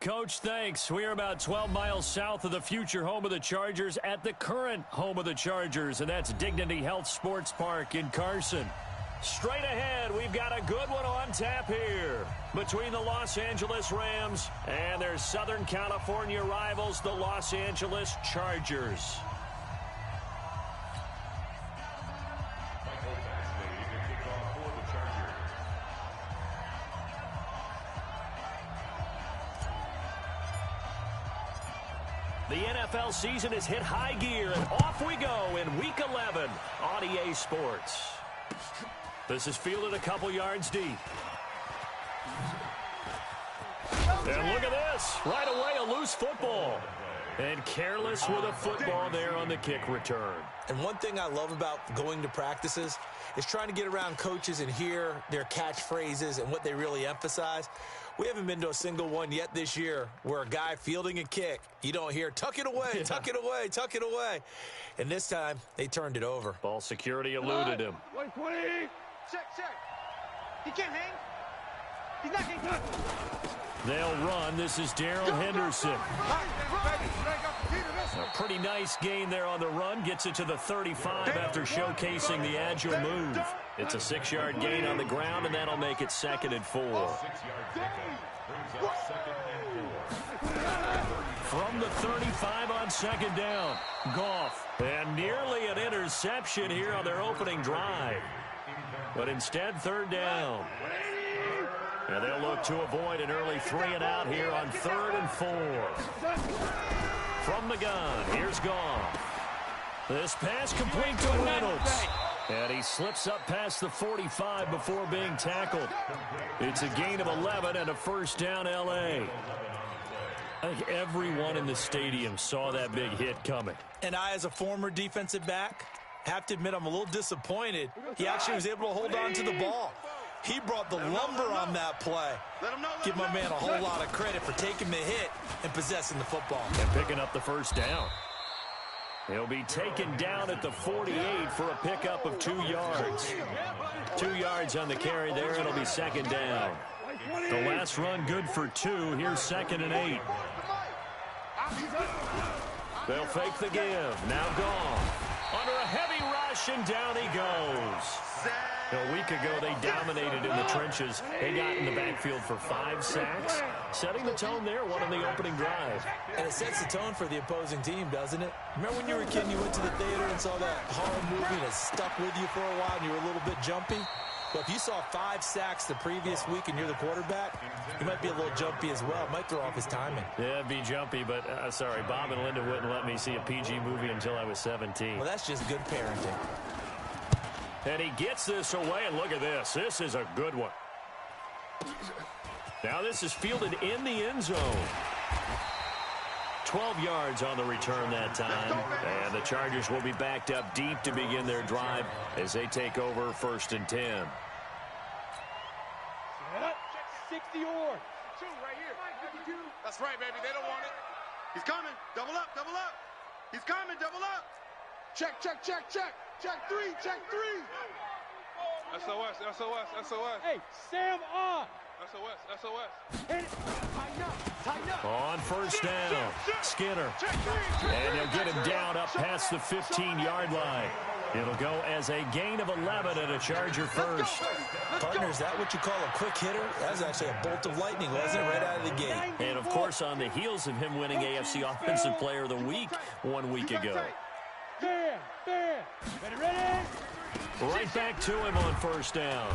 Coach, thanks. We are about 12 miles south of the future home of the Chargers at the current home of the Chargers, and that's Dignity Health Sports Park in Carson. Straight ahead, we've got a good one on tap here between the Los Angeles Rams and their Southern California rivals, the Los Angeles Chargers. The NFL season has hit high gear, and off we go in Week 11 on EA Sports. This is fielded a couple yards deep. And look at this. Right away, a loose football. And careless with a football there on the kick return. And one thing I love about going to practices is trying to get around coaches and hear their catchphrases and what they really emphasize. We haven't been to a single one yet this year where a guy fielding a kick, you don't hear, tuck it away, tuck it away, tuck it away. And this time, they turned it over. Ball security eluded him. 120. Check. He can't hang. He's not getting touched. They'll run. This is Darrell Henderson. A pretty nice gain there on the run. Gets it to the 35 after showcasing the agile move. It's a 6-yard gain on the ground, and that'll make it 2nd and 4. From the 35 on 2nd down, Goff. And nearly an interception here on their opening drive. But instead, 3rd down. And they'll look to avoid an early 3-and-out here on 3rd and 4. From the gun, here's Goff. This pass complete to Reynolds. And he slips up past the 45 before being tackled. It's a gain of 11 and a 1st down L.A. I think everyone in the stadium saw that big hit coming. And I, as a former defensive back, have to admit I'm a little disappointed. He actually was able to hold on to the ball. He brought the lumber on that play. Give my man a whole lot of credit for taking the hit and possessing the football. And picking up the 1st down. He'll be taken down at the 48 for a pickup of 2 yards. 2 yards on the carry there. It'll be 2nd down. The last run good for 2. Here's 2nd and 8. They'll fake the give. Now Goff. Under a heavy rush, and down he goes. A week ago, they dominated in the trenches. They got in the backfield for 5 sacks, setting the tone there, one on the opening drive. And it sets the tone for the opposing team, doesn't it? Remember when you were a kid and you went to the theater and saw that horror movie and it stuck with you for a while and you were a little bit jumpy? Well, if you saw 5 sacks the previous week and you're the quarterback, you might be a little jumpy as well. It might throw off his timing. Yeah, it'd be jumpy, but sorry, Bob and Linda wouldn't let me see a PG movie until I was 17. Well, that's just good parenting. And he gets this away, and look at this. This is a good one. Now this is fielded in the end zone. 12 yards on the return that time. And the Chargers will be backed up deep to begin their drive as they take over 1st and 10. 60 or 2 right here. That's right, baby. They don't want it. He's coming. Double up. He's coming. Double up. Check. Check 3. SOS. Hey, Sam on. SOS. Hit it. Tighten up. On 1st down, Skinner. And they'll get him down up past the 15-yard line. It'll go as a gain of 11 and a Charger 1st. Partner, is that what you call a quick hitter? That was actually a bolt of lightning, wasn't it, right out of the gate? And, of course, on the heels of him winning AFC Offensive Player of the Week 1 week ago. Ready? Right back to him on 1st down.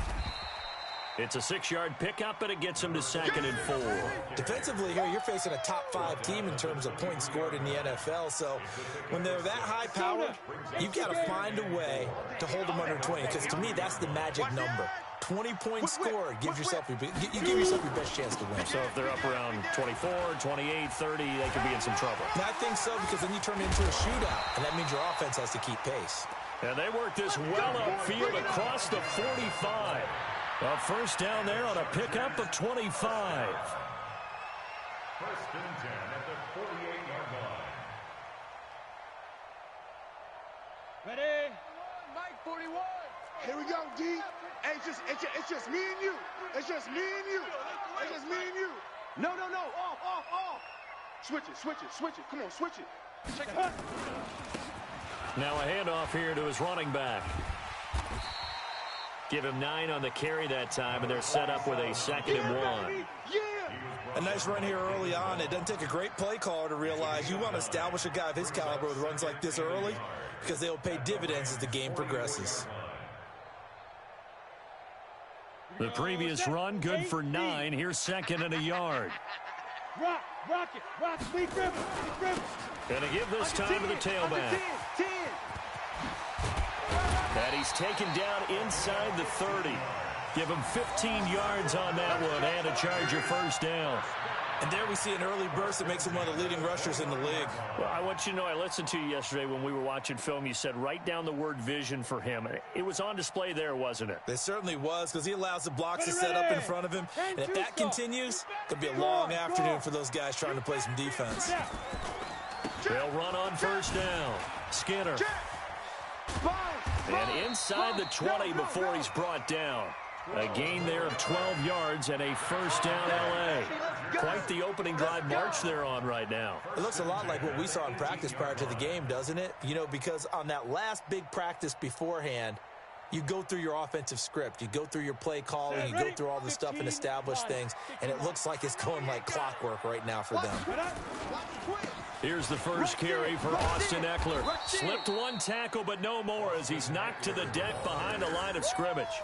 It's a 6-yard pickup, and it gets him to 2nd and 4. Defensively here, you're facing a top 5 team in terms of points scored in the NFL. So when they're that high powered, you've got to find a way to hold them under 20. Because to me, that's the magic number. 20 points scored gives yourself you give yourself your best chance to win. So if they're up around 24, 28, 30, they could be in some trouble. And I think so, because then you turn it into a shootout, and that means your offense has to keep pace. And they work this well upfield across the 45. A 1st down there on a pickup of 25. 1st and 10 at the 48-yard line. Ready? Mike 41. Here we go, D. Hey, it's just me and you. It's just me and you. No. Off. Switch it. Come on, switch it. Check it. Now a handoff here to his running back. Give him 9 on the carry that time, and they're set up with a 2nd and 1. A nice run here early on. It doesn't take a great play caller to realize you want to establish a guy of his caliber with runs like this early because they'll pay dividends as the game progresses. The previous run, good for 9. Here's 2nd and a yard. Rock it. Lead dribble. Gonna give this time to the tailback. 10. And he's taken down inside the 30. Give him 15 yards on that one and a Charger first down. And there we see an early burst that makes him one of the leading rushers in the league. Well, I want you to know, I listened to you yesterday when we were watching film. You said write down the word vision for him. It was on display there, wasn't it? It certainly was, because he allows the blocks to set up in front of him. And if that continues, it could be a long afternoon for those guys trying to play some defense. They'll run on first down. Skinner. And inside the 20 before he's brought down. A gain there of 12 yards and a first down L.A. Quite the opening drive march they're on right now. It looks a lot like what we saw in practice prior to the game, doesn't it? You know, because on that last big practice beforehand, you go through your offensive script. You go through your play calling. You go through all the stuff and establish things. And it looks like it's going like clockwork right now for them. Here's the first carry for Austin Eckler. Slipped one tackle, but no more as he's knocked to the deck behind the line of scrimmage.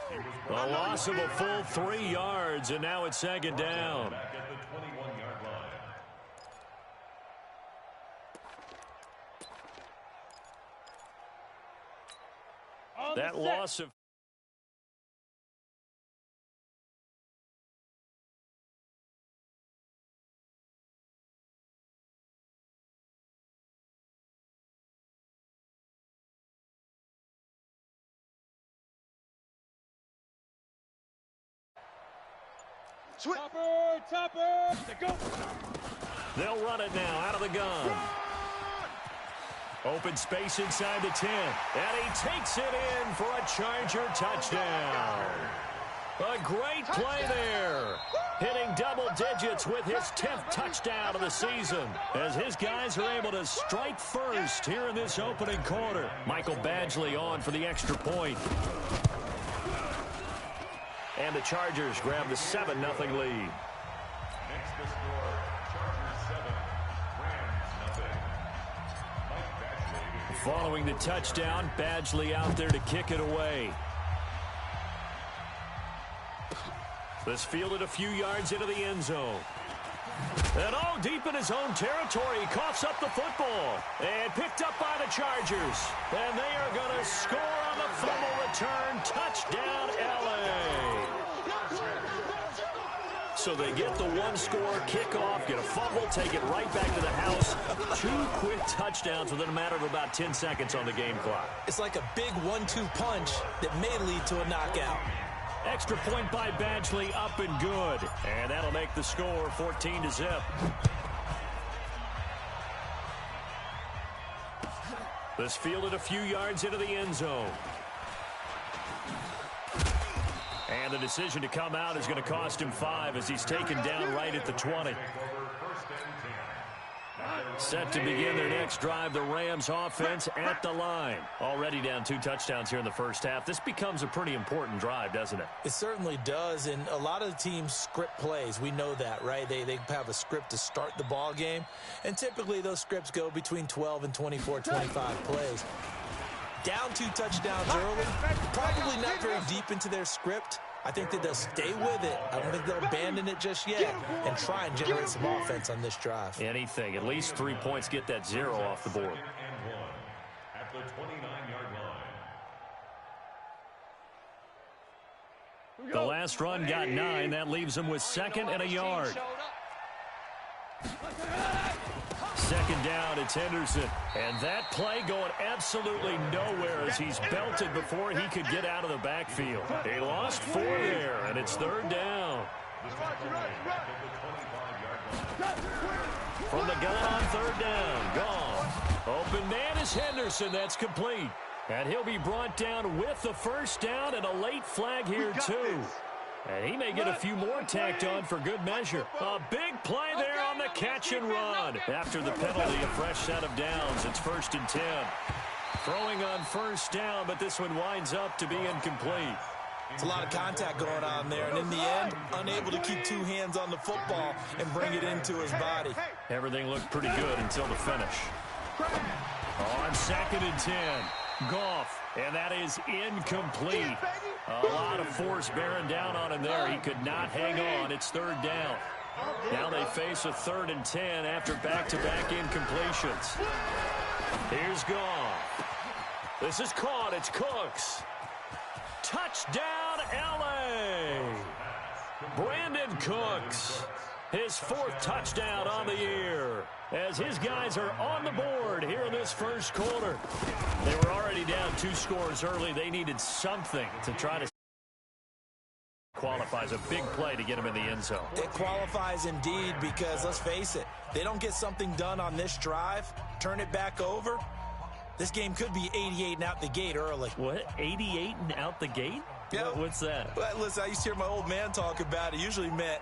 A loss of a full 3 yards, and now it's 2nd down. Back at the 21-yard line. That loss of... Topper. Go. They'll run it now out of the gun. Open space inside the 10. And he takes it in for a Charger touchdown. A great play there. Hitting double digits with his 10th touchdown of the season. As his guys are able to strike first here in this opening quarter. Michael Badgley on for the extra point. And the Chargers grab the 7-0 lead. Next to score, Chargers 7, Rams 0. Mike Badgley. Following the touchdown, Badgley out there to kick it away. This fielded a few yards into the end zone. And deep in his own territory, he coughs up the football. And picked up by the Chargers. And they are going to score on the fumble return. Touchdown, L.A. So they get the one-score kickoff, get a fumble, take it right back to the house. 2 quick touchdowns within a matter of about 10 seconds on the game clock. It's like a big 1-2 punch that may lead to a knockout. Extra point by Badgley, up and good. And that'll make the score 14-0. This fielded a few yards into the end zone. And the decision to come out is going to cost him 5 as he's taken down right at the 20. Set to begin their next drive, the Rams offense at the line. Already down 2 touchdowns here in the first half. This becomes a pretty important drive, doesn't it? It certainly does, and a lot of the teams script plays. We know that, right? They have a script to start the ball game, and typically those scripts go between 12 and 24, 25 plays. Down 2 touchdowns early, probably not very deep into their script. I think that they'll stay with it. I don't think they'll abandon it just yet and try and generate some offense on this drive. Anything. At least 3 points, get that 0 off the board. At the 29-yard line. The last run got 9. That leaves them with 2nd and a yard. 2nd down, it's Henderson. And that play going absolutely nowhere as he's belted before he could get out of the backfield. He lost 4 there, and it's 3rd down. From the gun on 3rd down, gone. Open man is Henderson, that's complete. And he'll be brought down with the first down and a late flag here too. And he may get a few more tacked on for good measure. A big play there on the catch and run. After the penalty, a fresh set of downs. It's 1st and 10. Throwing on 1st down, but this one winds up to be incomplete. It's a lot of contact going on there, and in the end, unable to keep two hands on the football and bring it into his body. Everything looked pretty good until the finish. On 2nd and 10, Goff, and that is incomplete. A lot of force bearing down on him there. He could not hang on. It's 3rd down. Now they face a 3rd and 10 after back-to-back incompletions. Here's Goff. This is caught. It's Cooks. Touchdown, L.A. Brandon Cooks, his 4th touchdown on the year, as his guys are on the board here in this first quarter. They were already down 2 scores early. They needed something to try to qualifies. A big play to get him in the end zone. It qualifies indeed because, let's face it, they don't get something done on this drive, turn it back over, this game could be 88 and out the gate early. What? 88 and out the gate? Yeah. What's that? Well, listen, I used to hear my old man talk about it. Usually meant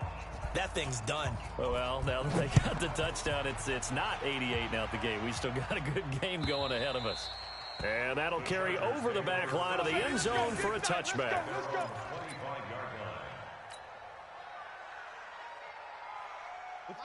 that thing's done. Well, now that they got the touchdown, it's not 88 and out the gate. We still got a good game going ahead of us. And that'll carry over the back line of the end zone for a touchback.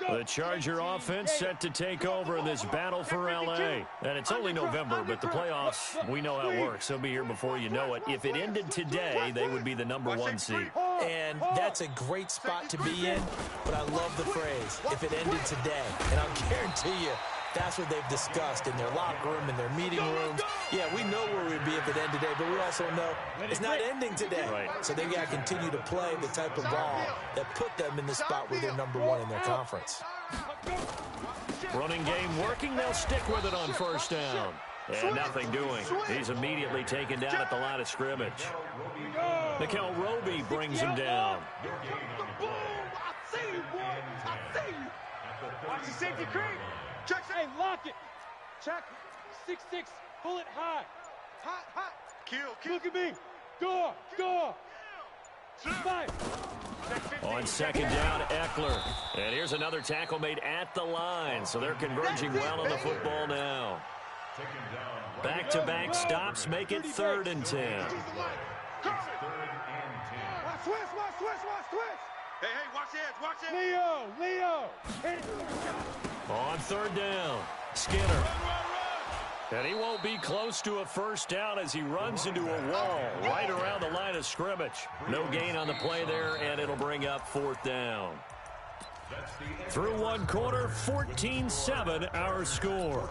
The Charger offense set to take over in this battle for L.A. And it's only November, but the playoffs, we know how it works. They'll be here before you know it. If it ended today, they would be the #1 seed. And that's a great spot to be in, but I love the phrase, if it ended today. And I'll guarantee you, that's what they've discussed in their locker room, in their meeting rooms. Yeah, we know where we'd be if it ended today, but we also know it's not ending today. Right. So they got to continue to play the type of ball that put them in the spot where they're #1 in their conference. Running game working. They'll stick with it on 1st down. And nothing doing. He's immediately taken down at the line of scrimmage. Mikel Roby brings him down. Watch the safety creep. Check. Hey, lock it. Check. 6-6. Pull it high. Hot. Kill. Look at me. Go. 5. On 2nd down, Eckler. And here's another tackle made at the line. So they're converging well on the football now. Back-to-back stops make it 3rd and 10. Watch twist. Hey, watch it. Leo. On 3rd down, Skinner. And he won't be close to a 1st down as he runs into a wall right around the line of scrimmage. No gain on the play there, and it'll bring up 4th down. Through 1 quarter, 14-7 our score.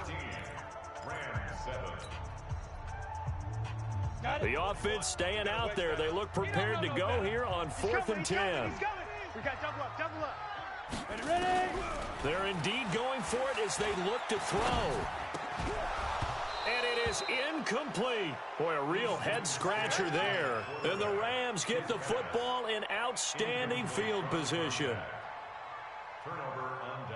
The offense staying out there. They look prepared to go here on 4th and 10. We got double up. Ready? They're indeed going for it as they look to throw. And it is incomplete. Boy, a real head-scratcher there. And the Rams get the football in outstanding field position. Turnover on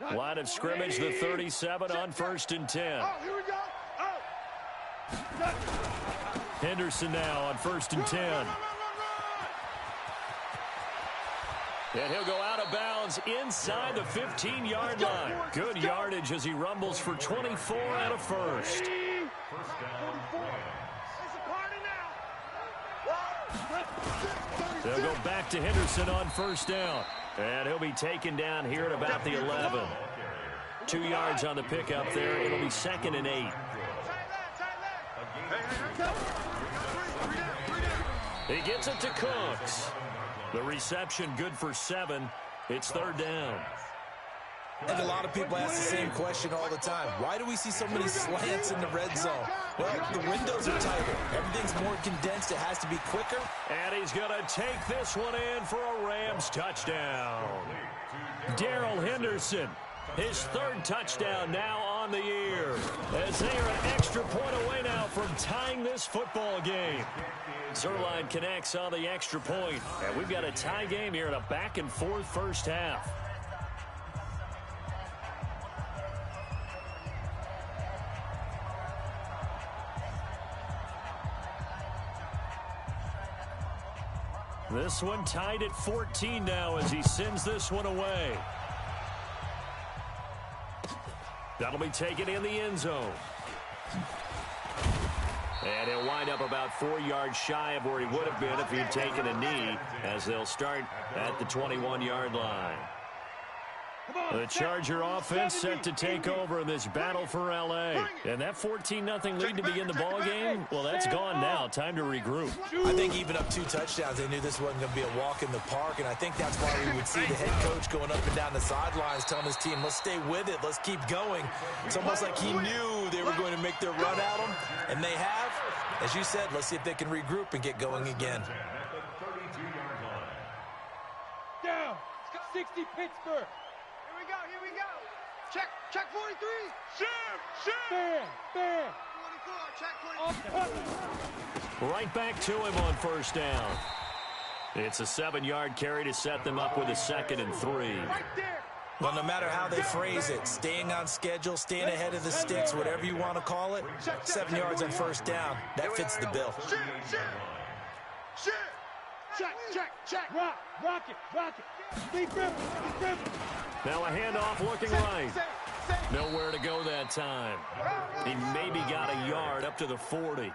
downs. Line of scrimmage, the 37 on 1st and 10. Oh, here we go. Oh. Henderson now on 1st and 10. And he'll go out of bounds inside the 15-yard line. Good yardage as he rumbles for 24 and a first. They'll go back to Henderson on 1st down. And he'll be taken down here at about the 11. 2 yards on the pickup there. It'll be 2nd and 8. He gets it to Cooks. The reception good for 7. It's 3rd down. I think a lot of people ask the same question all the time. Why do we see so many slants in the red zone? Well, the windows are tighter. Everything's more condensed. It has to be quicker. And he's going to take this one in for a Rams touchdown. Darrell Henderson, his 3rd touchdown now on the year, as they are an extra point away now from tying this football game. Zerline connects on the extra point, and we've got a tie game here in a back-and-forth first half. This one tied at 14 now as he sends this one away. That'll be taken in the end zone. And he'll wind up about 4 yards shy of where he would have been if he'd taken a knee, as they'll start at the 21-yard line. The Charger offense set to take over in this battle for L.A. And that 14-0 lead to begin the ball game, well, that's gone now. Time to regroup. I think even up 2 touchdowns, they knew this wasn't going to be a walk in the park, and I think that's why we would see the head coach going up and down the sidelines telling his team, let's stay with it, let's keep going. It's almost like he knew they were going to make their run at him, and they have. As you said, let's see if they can regroup and get going again. Down. 60 Pittsburgh. Here we go. Check 43. Shoot. Bam. 44, check 44. Right back to him on first down. It's a 7-yard carry to set them up with a 2nd and 3. Right there. Well, no matter how they phrase it, staying on schedule, staying ahead of the sticks, whatever you want to call it, 7 yards on first down, that fits the bill. Shoot. Check. Rock it. Deep grip. Now a handoff looking right. Nowhere to go that time. He maybe got a yard up to the 40.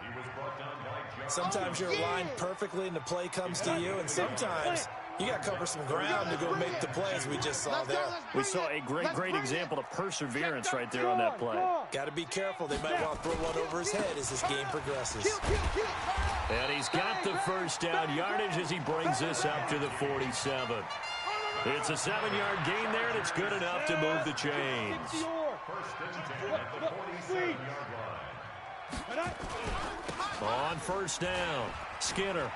Sometimes you're aligned perfectly and the play comes to you, and sometimes you got to cover some ground to go make the plays we just saw there. We saw a great example of perseverance right there on that play. Got to be careful. They might want to throw one over his head as this game progresses. And he's got the first down yardage as he brings this up to the 47. It's a 7-yard gain there, and it's good enough to move the chains. On first down, Skinner.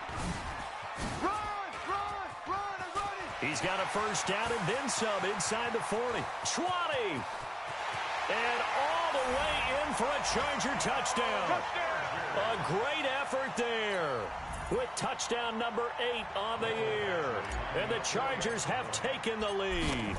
Run. He's got a first down and then some inside the 40. 20. And all the way in for a Charger touchdown. A great effort there with touchdown number 8 on the year. And the Chargers have taken the lead.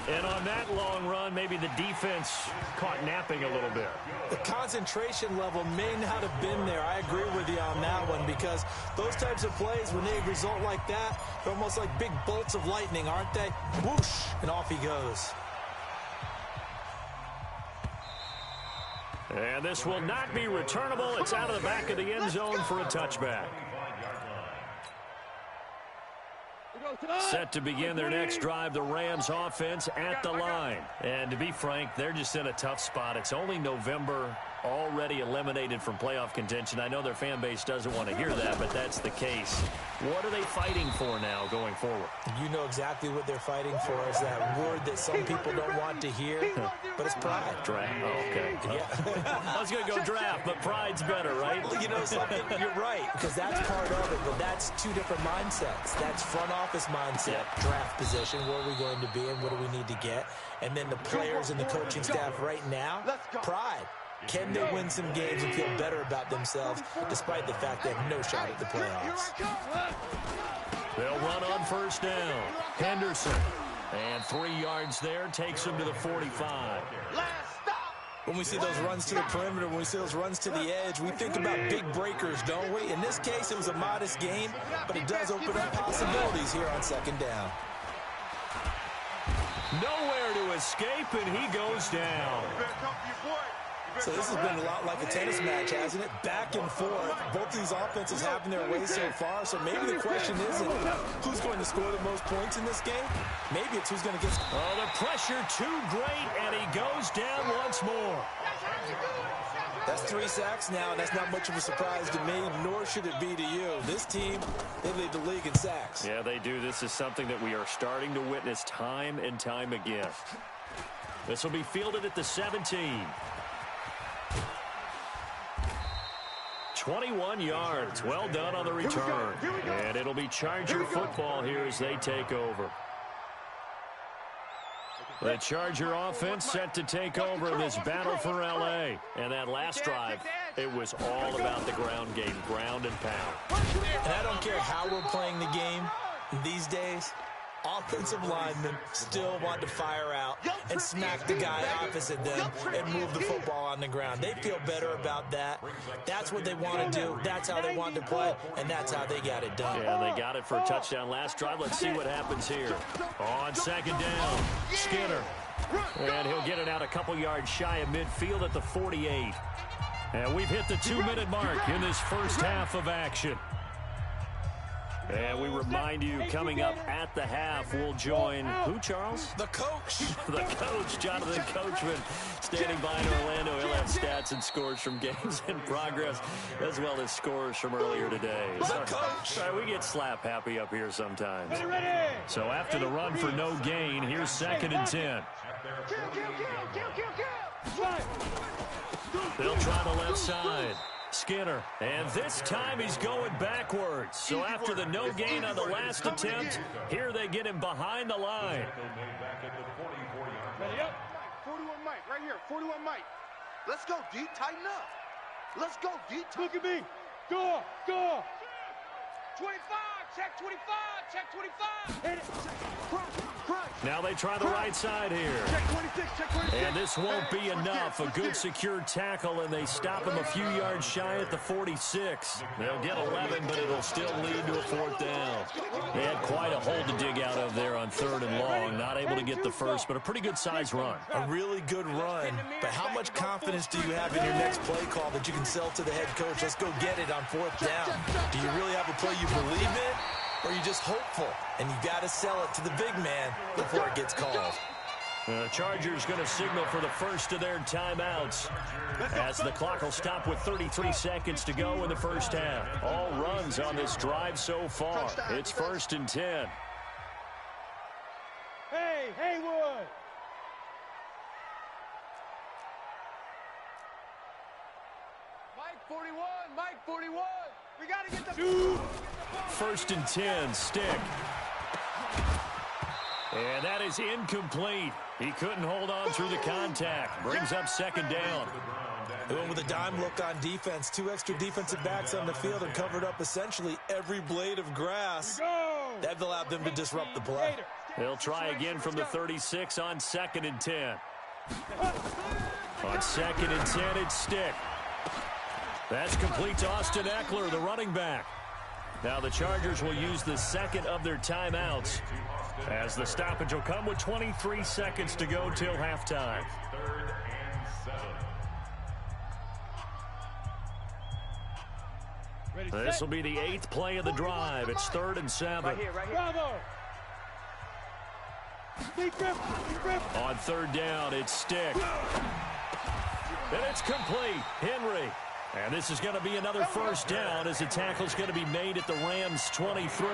And on that long run, maybe the defense caught napping a little bit. The concentration level may not have been there. I agree with you on that one, because those types of plays, when they result like that, they're almost like big bolts of lightning, aren't they? Whoosh, and off he goes. And this will not be returnable. It's out of the back of the end zone for a touchback. Set to begin their next drive, the Rams offense at the line. And to be frank, they're just in a tough spot. It's only November, already eliminated from playoff contention. I know their fan base doesn't want to hear that, but that's the case. What are they fighting for now going forward? You know exactly what they're fighting for. Is that word that some people don't want to hear, but it's pride. Draft. Oh, okay. Yeah. I was going to go draft, but pride's better, right? Well, you know something? You're right, because that's part of it, but that's 2 different mindsets. That's front office mindset, draft position, where are we going to be and what do we need to get? And then the players and the coaching staff right now, pride. Can they win some games and feel better about themselves despite the fact they have no shot at the playoffs? They'll run on first down. Henderson. And 3 yards there takes him to the 45. When we see those runs to the perimeter, when we see those runs to the edge, we think about big breakers, don't we? In this case, it was a modest game, but it does open up possibilities here on second down. Nowhere to escape, and he goes down. So this has been a lot like a tennis match, hasn't it? Back and forth. Both of these offenses having their way so far, so maybe the question isn't who's going to score the most points in this game. Maybe it's who's going to get... Oh, the pressure too great, and he goes down once more. That's 3 sacks now, and that's not much of a surprise to me, nor should it be to you. This team, they lead the league in sacks. Yeah, they do. This is something that we are starting to witness time and time again. This will be fielded at the 17. 21 yards. Well done on the return. And it'll be Charger football here as they take over. The Charger offense set to take over in this battle for L.A. And that last drive, it was all about the ground game, ground and pound. And I don't care how we're playing the game these days, offensive linemen still want to fire out and smack the guy opposite them and move the football on the ground. They feel better about that. That's what they want to do. That's how they want to play, and that's how they got it done. Yeah, they got it for a touchdown last drive. Let's see what happens here. On second down, Skinner. And he'll get it out a couple yards shy of midfield at the 48. And we've hit the 2-minute mark in this first half of action. And we remind you, coming up at the half, we'll join who, Charles? The coach. The coach, Jonathan Coachman, standing by in Orlando. He'll have stats and scores from games in progress, as well as scores from earlier today. Sorry, we get slap happy up here sometimes. So after the run for no gain, here's 2nd and 10. They'll try the left side. Skinner, and this time he's going backwards. So after the no gain on the last attempt, here they get him behind the line. Ready up. 41 Mike, right here, 41 Mike. Let's go, D, tighten up. Let's go, D. Look at me. Go, go. 25, check 25, check 25. Hit it. Crunch, crunch. Now they try the right side here. Check 26, check 26. And this won't be enough. A good secure tackle, and they stop him a few yards shy at the 46. They'll get 11, but it'll still lead to a 4th down. They had quite a hole to dig out of there on 3rd and long. Not able to get the first, but a pretty good size run. A really good run, but how much confidence do you have in your next play call that you can sell to the head coach? Let's go get it on 4th down. Do you really have a play you believe in, or are you just hopeful? And you got to sell it to the big man before it gets called. The Chargers going to signal for the first of their timeouts as the clock will stop with 33 seconds to go in the first half. All runs on this drive so far. It's 1st and 10. Hey, Haywood. Mike 41, Mike 41. We got to get the... 1st and 10, Stick. And that is incomplete. He couldn't hold on through the contact. Brings up 2nd down. They went with a dime look on defense. 2 extra defensive backs on the field and covered up essentially every blade of grass. That allowed them to disrupt the play. They'll try again from the 36 on 2nd and 10. On 2nd and 10, it's Stick. That's complete to Austin Eckler, the running back. Now the Chargers will use the 2nd of their timeouts, as the stoppage will come with 23 seconds to go till halftime. 3rd and 7. This will be the 8th play of the drive. It's 3rd and 7. Right here. Bravo. Deep grip, deep grip. On 3rd down, it's Stick. And it's complete. Henry. And this is going to be another 1st down as the tackle's going to be made at the Rams' 23.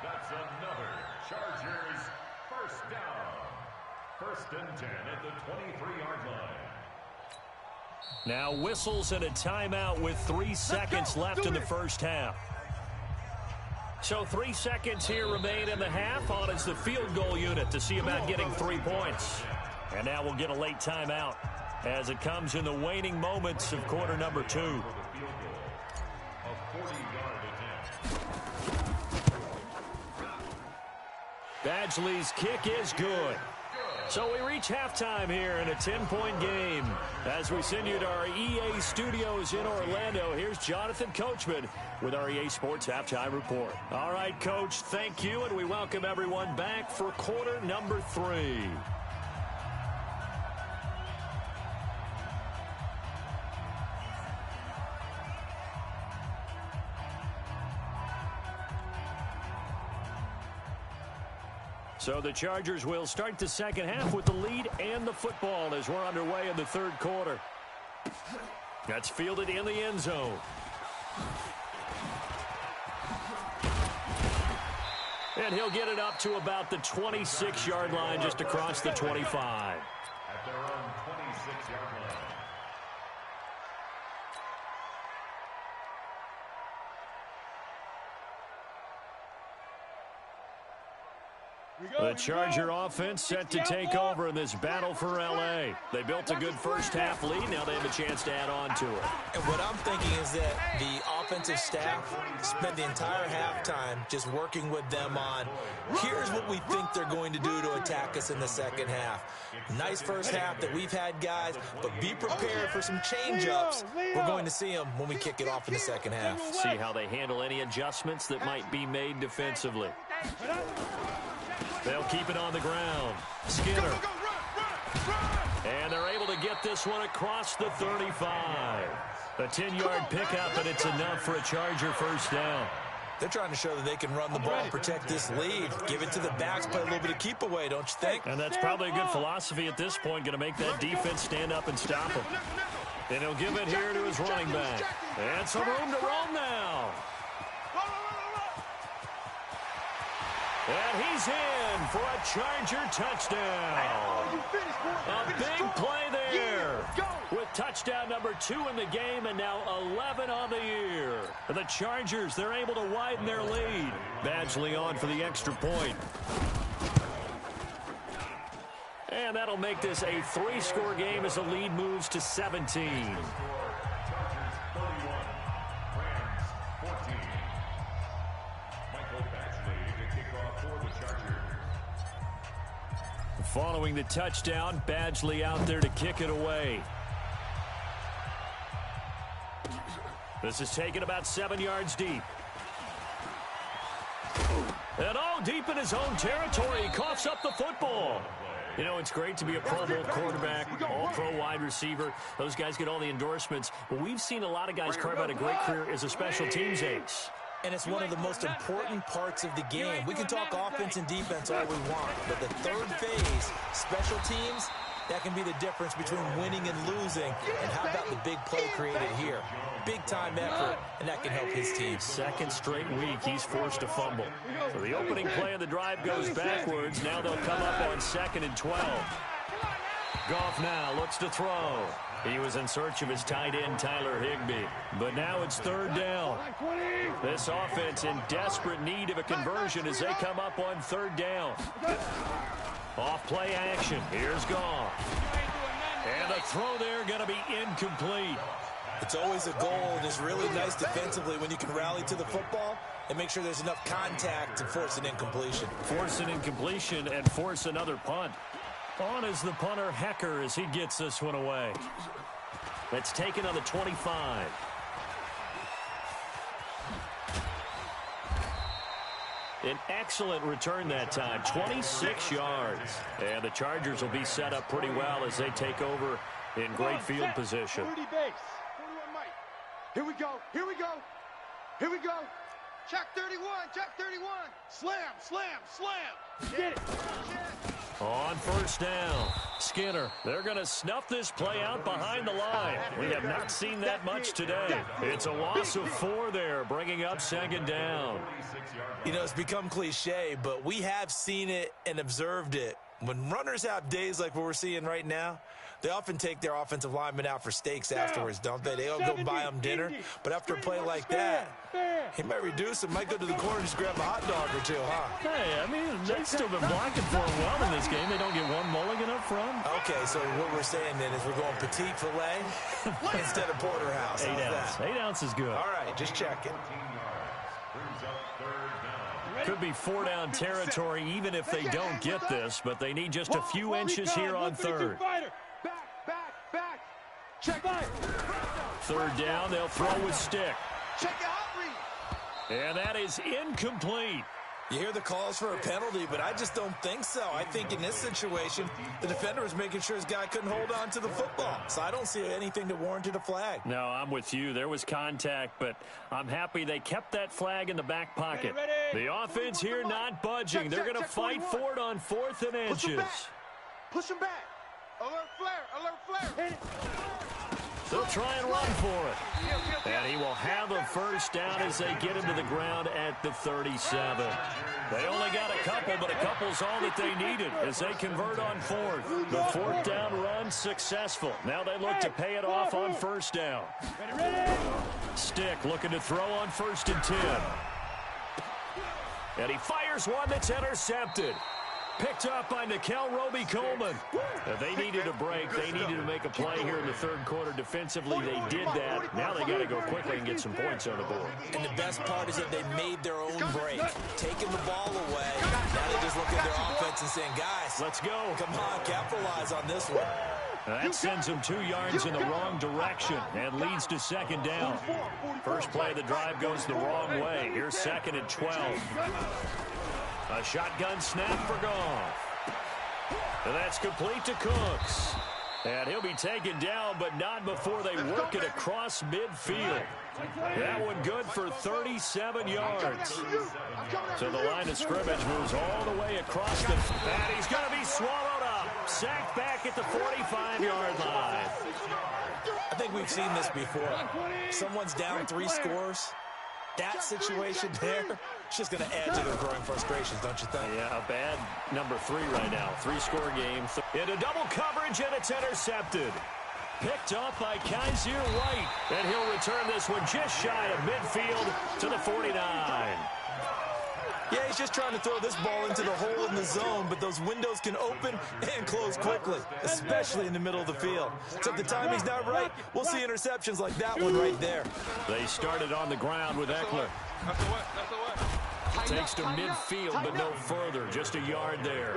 That's another Chargers 1st down. 1st and 10 at the 23-yard line. Now whistles and a timeout with 3 seconds left in the first half. So 3 seconds here remain in the half. On is the field goal unit to see about getting 3 points. And now we'll get a late timeout as it comes in the waning moments of quarter number 2. Badgley's kick is good. So we reach halftime here in a 10-point game. As we send you to our EA studios in Orlando, here's Jonathan Coachman with our EA Sports Halftime Report. All right, Coach, thank you, and we welcome everyone back for quarter number 3. So the Chargers will start the second half with the lead and the football as we're underway in the 3rd quarter. That's fielded in the end zone. And he'll get it up to about the 26-yard line, just across the 25. At their own 26-yard line. The Charger offense set to take over in this battle for L.A. They built a good first-half lead. Now they have a chance to add on to it. And what I'm thinking is that the offensive staff spent the entire halftime just working with them on, here's what we think they're going to do to attack us in the second half. Nice first half that we've had, guys, but be prepared for some change-ups. We're going to see them when we kick it off in the second half. See how they handle any adjustments that might be made defensively. They'll keep it on the ground. Skinner. And they're able to get this one across the 35. A 10-yard pickup, and it's enough for a Charger first down. They're trying to show that they can run the ball and protect this lead. Give it to the backs, play a little bit of keep away, don't you think? And that's probably a good philosophy at this point, going to make that defense stand up and stop him. And he'll give it here to his running back. And some room to roam now. And he's in for a Charger touchdown. A big play there. With touchdown number 2 in the game and now 11 on the year. And the Chargers, they're able to widen their lead. Badgley on for the extra point. And that'll make this a 3-score game as the lead moves to 17. Following the touchdown, Badgley out there to kick it away. This is taken about 7 yards deep. And all deep in his own territory. He coughs up the football. You know, it's great to be a Pro Bowl quarterback, all-pro wide receiver. Those guys get all the endorsements. But we've seen a lot of guys carve out a great career as a special teams ace. And it's one of the most important parts of the game. We can talk offense and defense all we want, but the third phase, special teams, that can be the difference between winning and losing. And how about the big play created here? Big-time effort, and that can help his team. Second straight week, he's forced to fumble. So the opening play of the drive goes backwards. Now they'll come up on 2nd and 12. Goff now looks to throw. He was in search of his tight end, Tyler Higbee. But now it's 3rd down. This offense in desperate need of a conversion as they come up on 3rd down. Off play action. Here's Goff. And the throw there going to be incomplete. It's always a goal, and it's really nice defensively when you can rally to the football and make sure there's enough contact to force an incompletion. Force an incompletion and force another punt. On is the punter, Hecker, as he gets this one away. That's taken on the 25. An excellent return that time, 26 yards. And the Chargers will be set up pretty well as they take over in great field position. Here we go, here we go, here we go. Check 31, check 31. Slam, slam, slam. Get it. On 1st down, Skinner. They're going to snuff this play out behind the line. We have not seen that much today. It's a loss of 4 there, bringing up 2nd down. You know, it's become cliche, but we have seen it and observed it. When runners have days like what we're seeing right now, they often take their offensive linemen out for steaks afterwards, don't they? They'll go buy them dinner. But after a play like that, he might reduce it, might go to the corner and just grab a hot dog or 2, huh? Hey, I mean, they've still been blocking for him well in this game. They don't get one mulligan up front. Okay, so what we're saying then is we're going petite filet instead of porterhouse. 8 ounce. 8 ounce is good. All right, just checking. Could be 4-down territory even if they don't get this, but they need just a few inches here on 3rd. Back. Check fire. 3rd down, they'll throw with stick. Check your hot read. And that is incomplete. You hear the calls for a penalty, but I just don't think so. I think in this situation, the defender was making sure his guy couldn't hold on to the football. So I don't see anything that warranted a flag. No, I'm with you. There was contact, but I'm happy they kept that flag in the back pocket. Ready. The offense here not budging. They're going to fight for it on 4th and inches. Push him back. Alert flare. They'll try and run for it. And he will have a 1st down as they get him to the ground at the 37. They only got a couple, but a couple's all that they needed as they convert on 4th. The 4th down run successful. Now they look to pay it off on 1st down. Stick looking to throw on 1st and 10. And he fires one that's intercepted. Picked up by Nickel Roby-Coleman. They needed a break. They needed to make a play here in the third quarter defensively. They did that. Now they got to go quickly and get some points on the board. And the best part is that they made their own break, taking the ball away. Now they just look at their offense and saying, guys, let's go. Come on, capitalize on this one. That sends them 2 yards in the wrong direction and leads to second down. First play of the drive goes the wrong way. Here's second and 12. A shotgun snap for Goff. And that's complete to Cooks. And he'll be taken down, but not before they work it across midfield. That one good for 37 yards. So the line of scrimmage moves all the way across the... And he's going to be swallowed up. Sacked back at the 45-yard line. I think we've seen this before. Someone's down 3 scores. That situation there, it's just going to add to their growing frustrations, don't you think? Yeah, a bad number 3 right now. 3-score game. Into double coverage, and it's intercepted. Picked up by Kaiser White. And he'll return this one just shy of midfield to the 49. Yeah, he's just trying to throw this ball into the hole in the zone, but those windows can open and close quickly, especially in the middle of the field. So if the timing's not right, we'll see interceptions like that one right there. They started on the ground with Eckler. Takes to midfield, but no further. Just a yard there.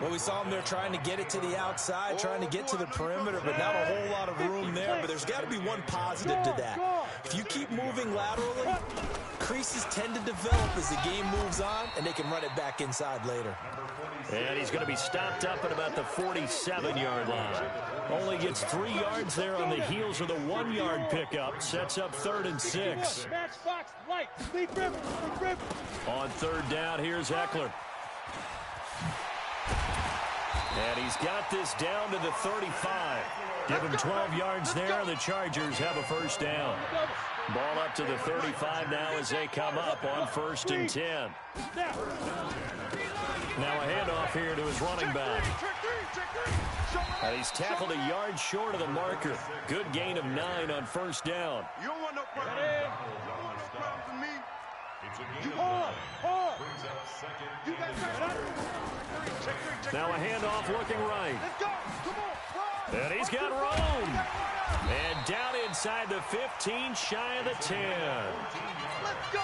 Well, we saw him there trying to get it to the outside, trying to get to the perimeter, but not a whole lot of room there. But there's got to be one positive to that. If you keep moving laterally, creases tend to develop as the game moves on, and they can run it back inside later. And he's going to be stopped up at about the 47-yard line. Only gets 3 yards there on the heels of the 1-yard pickup. Sets up 3rd and 6. On 3rd down, here's Eckler. And he's got this down to the 35. Give him 12 yards there. The Chargers have a first down. Ball up to the 35 now as they come up on 1st and 10. Now a handoff here to his running back. And he's tackled a yard short of the marker. Good gain of 9 on 1st down. You don't want no problem. You don't want no problem from me. Now a handoff looking right. And he's got room. And down inside the 15, shy of the 10.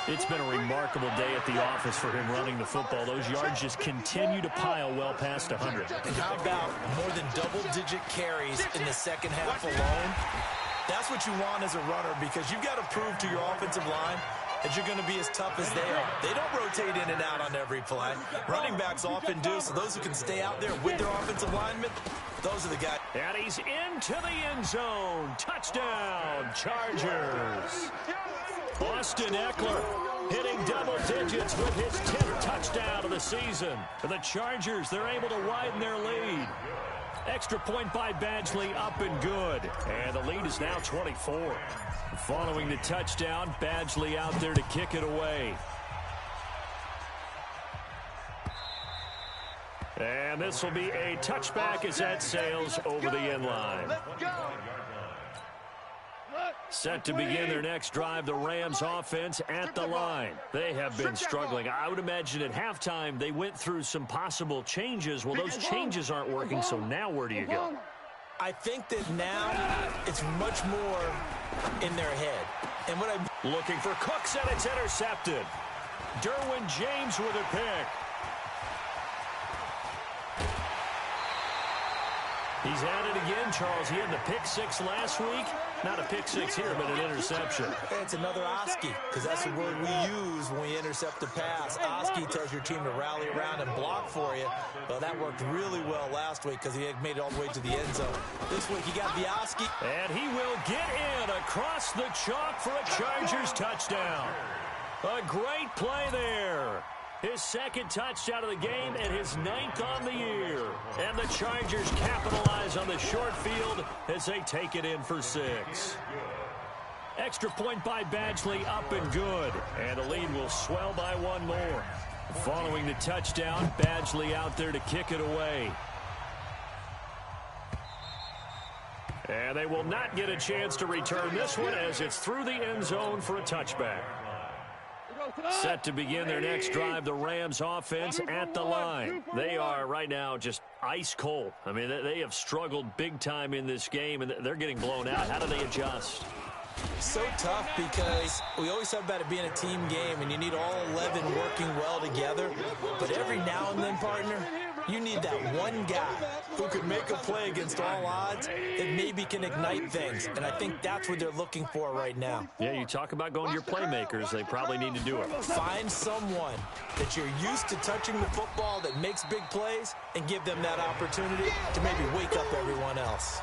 It's been a remarkable day at the office for him running the football. Those yards just continue to pile well past 100. And how about more than double-digit carries in the second half alone? That's what you want as a runner, because you've got to prove to your offensive line that you're going to be as tough as they are. They don't rotate in and out on every play. Running backs often do, so those who can stay out there with their offensive linemen, those are the guys. And he's into the end zone. Touchdown, Chargers. Austin Eckler hitting double digits with his 10th touchdown of the season. For the Chargers, they're able to widen their lead. Extra point by Badgley, up and good. And the lead is now 24. Following the touchdown, Badgley out there to kick it away. And this will be a touchback as that sails over the end line. Set to begin their next drive, the Rams offense at the line. They have been struggling. I would imagine at halftime they went through some possible changes. Well, those changes aren't working, so now where do you go? I think that now it's much more in their head. And what I'm looking for Cooks, and it's intercepted. Derwin James with a pick. He's at it again, Charles. He had the pick 6 last week. Not a pick 6 here, but an interception. It's another Oski, because that's the word we use when we intercept a pass. Oski tells your team to rally around and block for you. Well, that worked really well last week because he had made it all the way to the end zone. This week he got the Oski. And he will get in across the chalk for a Chargers touchdown. A great play there. His 2nd touchdown of the game and his 9th on the year. And the Chargers capitalize on the short field as they take it in for 6. Extra point by Badgley, up and good. And the lead will swell by 1 more. Following the touchdown, Badgley out there to kick it away. And they will not get a chance to return this one as it's through the end zone for a touchback. Set to begin their next drive, the Rams offense at the line. They are right now just ice cold. I mean, they have struggled big time in this game, and they're getting blown out. How do they adjust? So tough because we always talk about it being a team game, and you need all 11 working well together. But every now and then, partner, you need that one guy who can make a play against all odds that maybe can ignite things. And I think that's what they're looking for right now. Yeah, you talk about going to your playmakers. They probably need to do it. Find someone that you're used to touching the football that makes big plays and give them that opportunity to maybe wake up everyone else.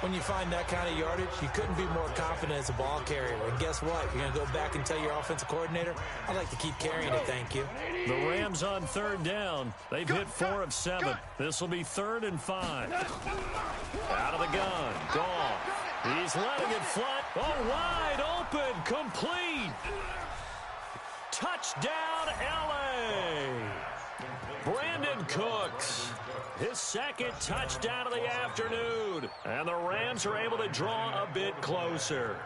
When you find that kind of yardage, you couldn't be more confident as a ball carrier. And guess what? You're going to go back and tell your offensive coordinator, I'd like to keep carrying it, thank you. The Rams on third down. They've hit 4 of 7. This will be 3rd and 5. Out of the gun. Goff. He's letting it fly. Oh, wide open. Complete. Touchdown, L.A. Brandon Cooks. His 2nd touchdown of the afternoon. And the Rams are able to draw a bit closer.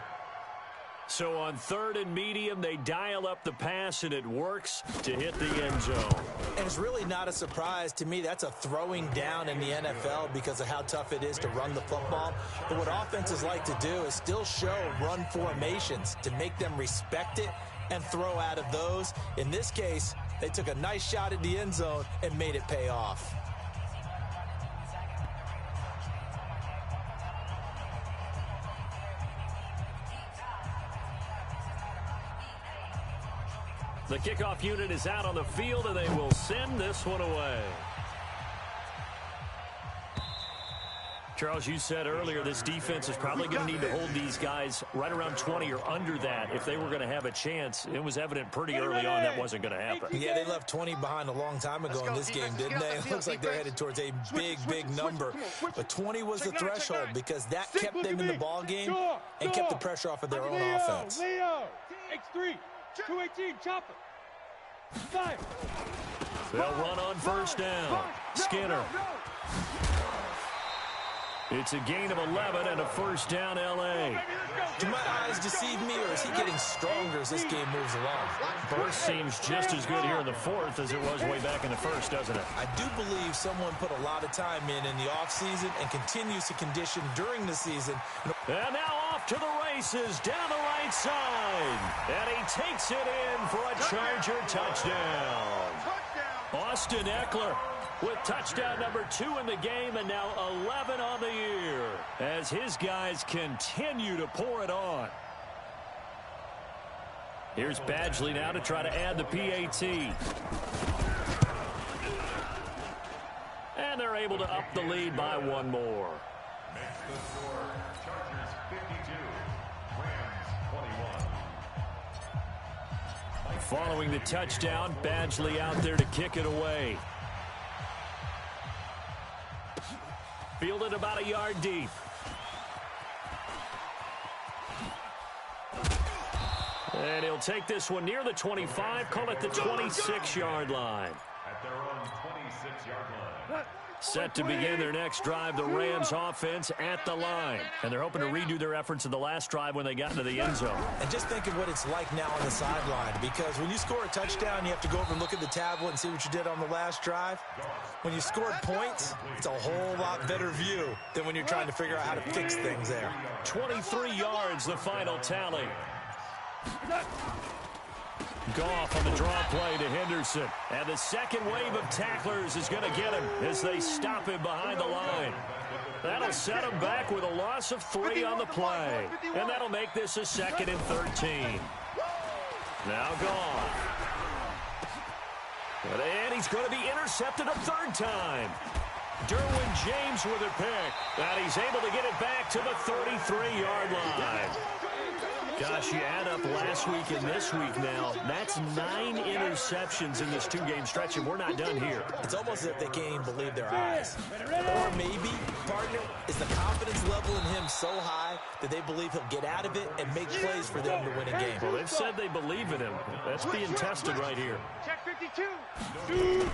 So on 3rd and medium, they dial up the pass, and it works to hit the end zone. And it's really not a surprise to me. That's a throwing down in the NFL because of how tough it is to run the football. But what offenses like to do is still show run formations to make them respect it and throw out of those. In this case, they took a nice shot at the end zone and made it pay off. The kickoff unit is out on the field, and they will send this one away. Charles, you said earlier this defense is probably going to need to hold these guys right around 20 or under that if they were going to have a chance. It was evident pretty early on that wasn't going to happen. Yeah, they left 20 behind a long time ago in this game, didn't they? It looks like they're headed towards a big number. But 20 was the threshold because that kept them in the ball game and kept the pressure off of their own offense. Leo, X3, 218, chopper. 5. They'll run on first down. Skinner. It's a gain of 11 and a first down, L.A. Do my eyes deceive me, or is he getting stronger as this game moves along? Burst seems just as good here in the 4th as it was way back in the 1st, doesn't it? I do believe someone put a lot of time in the offseason and continues to condition during the season. And now off to the races down the right side. And he takes it in for a Charger touchdown. Austin Eckler with touchdown number 2 in the game, and now 11 on the year as his guys continue to pour it on. Here's Badgley now to try to add the PAT. And they're able to up the lead by 1 more. Makes the score Chargers 52, Rams 21. Following the touchdown, Badgley out there to kick it away. Fielded about a yard deep. And he'll take this one near the 25, call it the 26-yard line. At their own 26-yard line. Set to begin their next drive, the Rams offense at the line. And they're hoping to redo their efforts in the last drive when they got into the end zone. And just think of what it's like now on the sideline, because when you score a touchdown, you have to go over and look at the tablet and see what you did on the last drive. When you scored points, it's a whole lot better view than when you're trying to figure out how to fix things there. 23 yards, the final tally. Goff on the draw play to Henderson. And the second wave of tacklers is going to get him as they stop him behind the line. That'll set him back with a loss of 3 on the play. And that'll make this a 2nd and 13. Now Goff. And he's going to be intercepted a 3rd time. Derwin James with a pick. And he's able to get it back to the 33-yard line. Gosh, you add up last week and this week now, that's 9 interceptions in this 2-game stretch, and we're not done here. It's almost as if they can't even believe their eyes. Or maybe, partner, is the confidence level in him so high that they believe he'll get out of it and make plays for them to win a game. Well, they've said they believe in him. That's being tested right here. Check 52.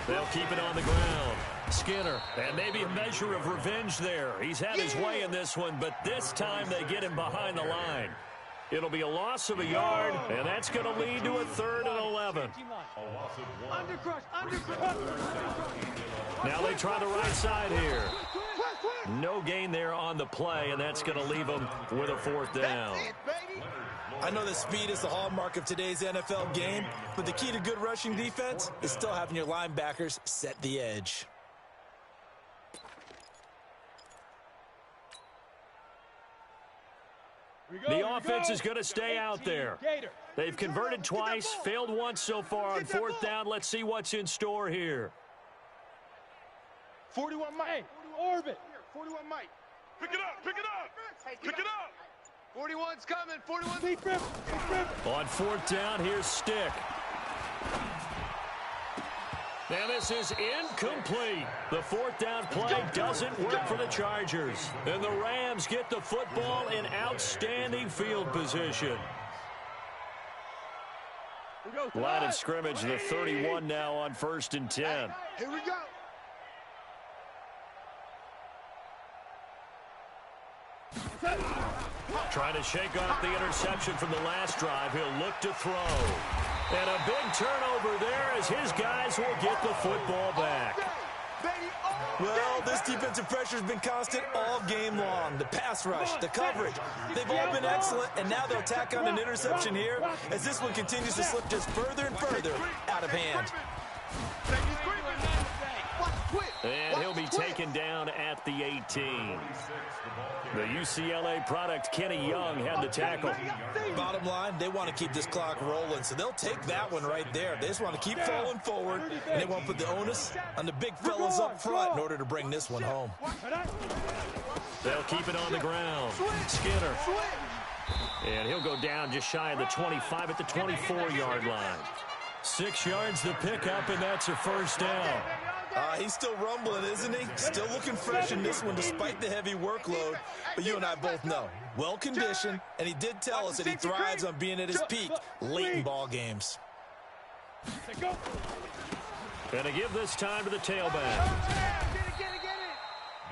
They'll keep it on the ground. Skinner, and maybe a measure of revenge there. He's had his way in this one, but this time they get him behind the line. It'll be a loss of a yard, and that's going to lead to a 3rd and 11. Now they try the right side here. No gain there on the play, and that's going to leave them with a 4th down. I know that speed is the hallmark of today's NFL game, but the key to good rushing defense is still having your linebackers set the edge. The offense is going to stay out there. They've converted twice, failed once so far on 4th down. Let's see what's in store here. 41 Mike. Orbit. 41 Mike. Pick it up. Pick it up. Pick it up. 41's coming. 41. Deep rip. On 4th down, here's Stick. Now this is incomplete. The 4th down play doesn't work for the Chargers. And the Rams get the football in outstanding field position. Line of scrimmage, the 31 now on 1st and 10. Here we go. Trying to shake off the interception from the last drive. He'll look to throw. And a big turnover there as his guys will get the football back. Well, this defensive pressure has been constant all game long. The pass rush, the coverage, they've all been excellent, and now they'll tack on an interception here as this one continues to slip just further and further out of hand. And he'll be taken down at the 18. The UCLA product, Kenny Young, had the tackle. Bottom line, they want to keep this clock rolling, so they'll take that one right there. They just want to keep falling forward, and they want to put the onus on the big fellas up front in order to bring this one home. They'll keep it on the ground. Skinner. And he'll go down just shy of the 25 at the 24-yard line. 6 yards the pickup, and that's a 1st down. He's still rumbling, isn't he? Still looking fresh in this one despite the heavy workload. But you and I both know, well-conditioned, and he did tell us that he thrives on being at his peak late in ball games. Gonna give this time to the tailback.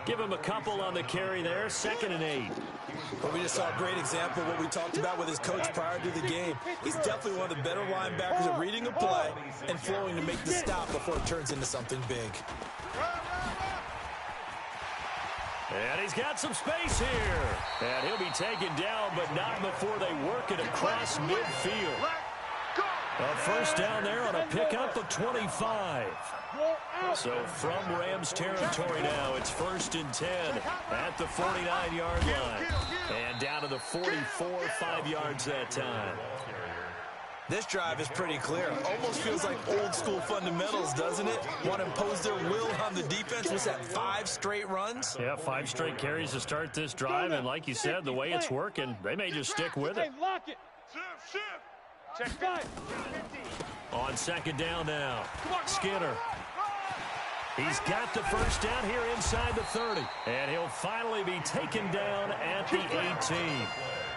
Give him a couple on the carry there, 2nd and 8. But we just saw a great example of what we talked about with his coach prior to the game. He's definitely one of the better linebackers at reading a play and flowing to make the stop before it turns into something big. And he's got some space here. And he'll be taken down, but not before they work it across midfield. A 1st down there on a pickup of 25. So from Rams territory now, it's 1st and 10 at the 49-yard line. And down to the 44, 5 yards that time. This drive is pretty clear. Almost feels like old-school fundamentals, doesn't it? Want to impose their will on the defense. Was that 5 straight runs? Yeah, 5 straight carries to start this drive. And like you said, the way it's working, they may just stick with it. Lock it. Check 5. On 2nd down now, Skinner. He's got the 1st down here inside the 30. And he'll finally be taken down at the 18.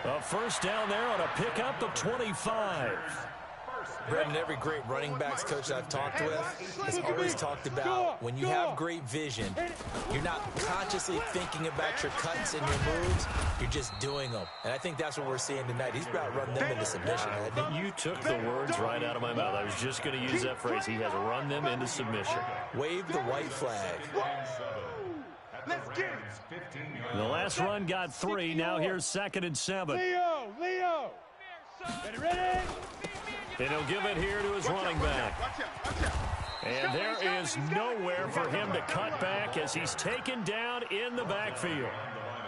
A 1st down there on a pickup of 25. Brendan, every great running backs coach I've talked with has always talked about when you have great vision, you're not consciously thinking about your cuts and your moves, you're just doing them. And I think that's what we're seeing tonight. He's about to run them into submission. You took the words right out of my mouth. I was just going to use that phrase. He has run them into submission. Wave the white flag. Let's get it. The last run got 3. Now here's 2nd and 7. Leo. Ready? And he'll give it here to his running back. And there is nowhere for him to cut back as he's taken down in the backfield.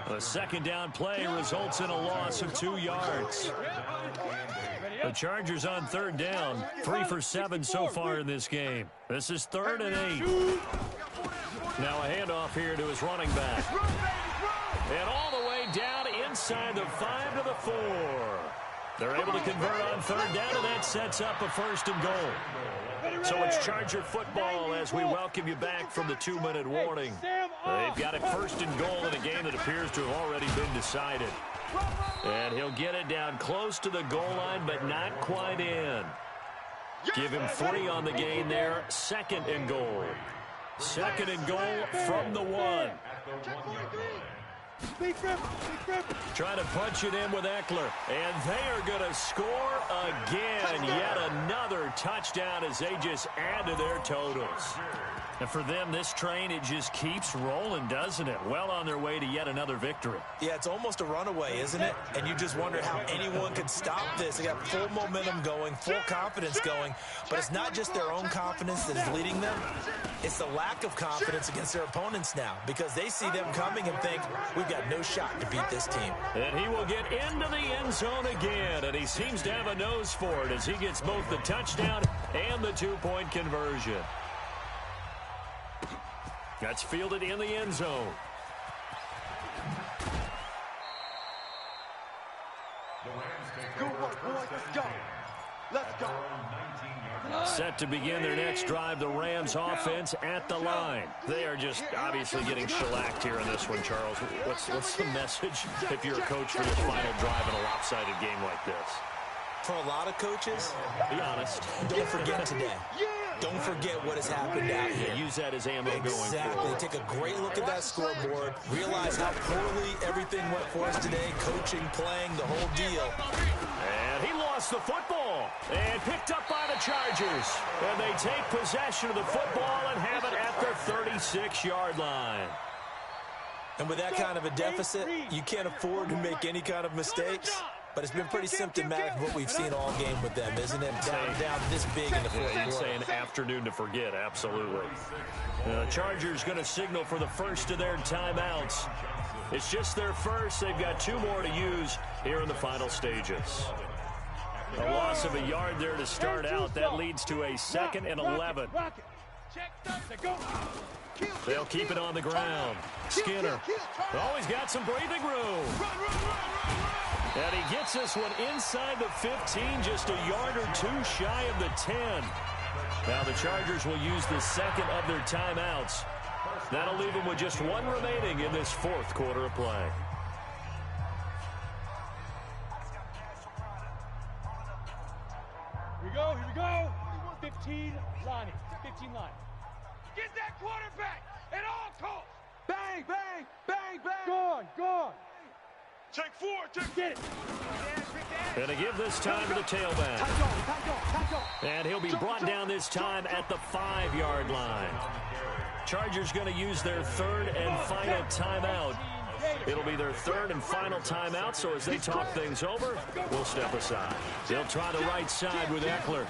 The 2nd down play results in a loss of 2 yards. The Chargers on 3rd down, 3 for 7 so far in this game. This is 3rd and 8. Now a handoff here to his running back. And all the way down inside the 5 to the 4. They're able to convert on 3rd down, and that sets up a 1st and goal. So it's Charger football as we welcome you back from the 2-minute warning. They've got it 1st and goal in a game that appears to have already been decided. And he'll get it down close to the goal line, but not quite in. Give him 3 on the gain there, 2nd and goal. 2nd and goal from the 1. Big rip. Trying to punch it in with Eckler. And they are going to score again. Yet another touchdown as they just add to their totals. And for them, this train, it just keeps rolling, doesn't it? Well on their way to yet another victory. Yeah, it's almost a runaway, isn't it? And you just wonder how anyone could stop this. They got full momentum going, full confidence going. But it's not just their own confidence that is leading them. It's the lack of confidence against their opponents now because they see them coming and think, we've got no shot to beat this team. And he will get into the end zone again, and he seems to have a nose for it as he gets both the touchdown and the two-point conversion. That's fielded in the end zone. Good work, boys. Let's go. Let's go. Set to begin their next drive, the Rams offense at the line. They are just obviously getting shellacked here in this one, Charles. What's the message if you're a coach for this final drive in a lopsided game like this? For a lot of coaches, be honest. Don't forget today. Don't forget what has happened out here. Use that as ammo going forward. Exactly. Take a great look at that scoreboard. Realize how poorly everything went for us today. Coaching, playing, the whole deal. And he lost the football. And picked up by the Chargers. And they take possession of the football and have it at their 36-yard line. And with that kind of a deficit, you can't afford to make any kind of mistakes. But it's been pretty symptomatic of what we've seen all game with them, isn't it? Down this big in the fourth quarter. You'd say an afternoon to forget, absolutely. The Chargers going to signal for the first of their timeouts. It's just their first. They've got two more to use here in the final stages. A loss of a yard there to start out. That leads to a 2nd and 11. They'll keep it on the ground. Skinner. Always got some breathing room. And he gets this one inside the 15, just a yard or two shy of the 10. Now the Chargers will use the second of their timeouts. That'll leave them with just one remaining in this fourth quarter of play. Here we go. 15 lining. 15 line. Get that quarterback at all costs. Bang. Gone. Take 4. Get it. And to give this time to the tailback. Time. And he'll be brought down this time at the 5-yard line. Chargers going to use their third and final timeout. It'll be their third and final timeout, so as they talk things over, we'll step aside. They'll try the right side with Eckler.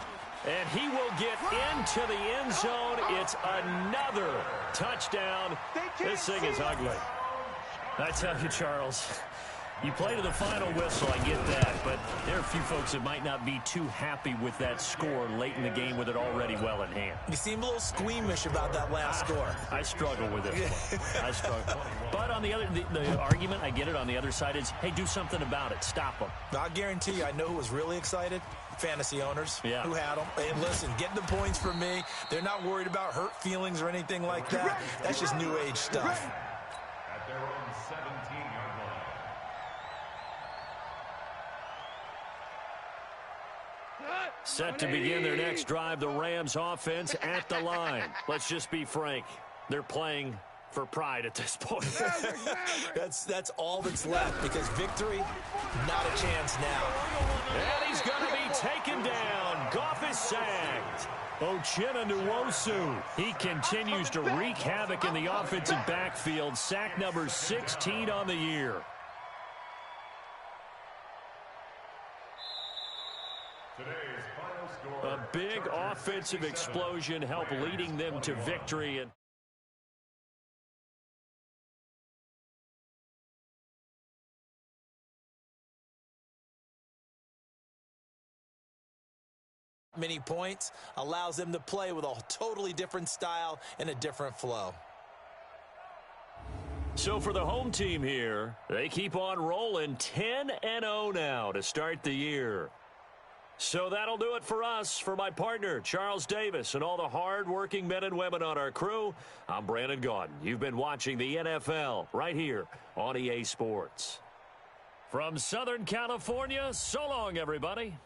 And he will get into the end zone. It's another touchdown. This thing is ugly. I tell you, Charles, you play to the final whistle, I get that, but there are a few folks that might not be too happy with that score late in the game with it already well in hand. You seem a little squeamish about that last score. I struggle with it. I struggle. But on the other, the argument, I get it, on the other side is, hey, do something about it. Stop them. I guarantee you, I know who was really excited. Fantasy owners who had them. And listen, getting the points from me, they're not worried about hurt feelings or anything like that. That's just new age stuff. At their own 17-yard line. Set to begin their next drive, the Rams offense at the line. Let's just be frank. They're playing for pride at this point. That's all that's left because victory, not a chance now. And he's going to be taken down. Goff is sacked. Uchenna Nwosu. He continues to wreak havoc in the offensive backfield. Sack number 16 on the year. Today's final score. A big offensive explosion helped leading them to victory. And many points allows them to play with a totally different style and a different flow. So for the home team here, they keep on rolling 10-0 now to start the year. So that'll do it for us. For my partner, Charles Davis, and all the hard-working men and women on our crew, I'm Brandon Gaudin. You've been watching the NFL right here on EA Sports. From Southern California, so long, everybody.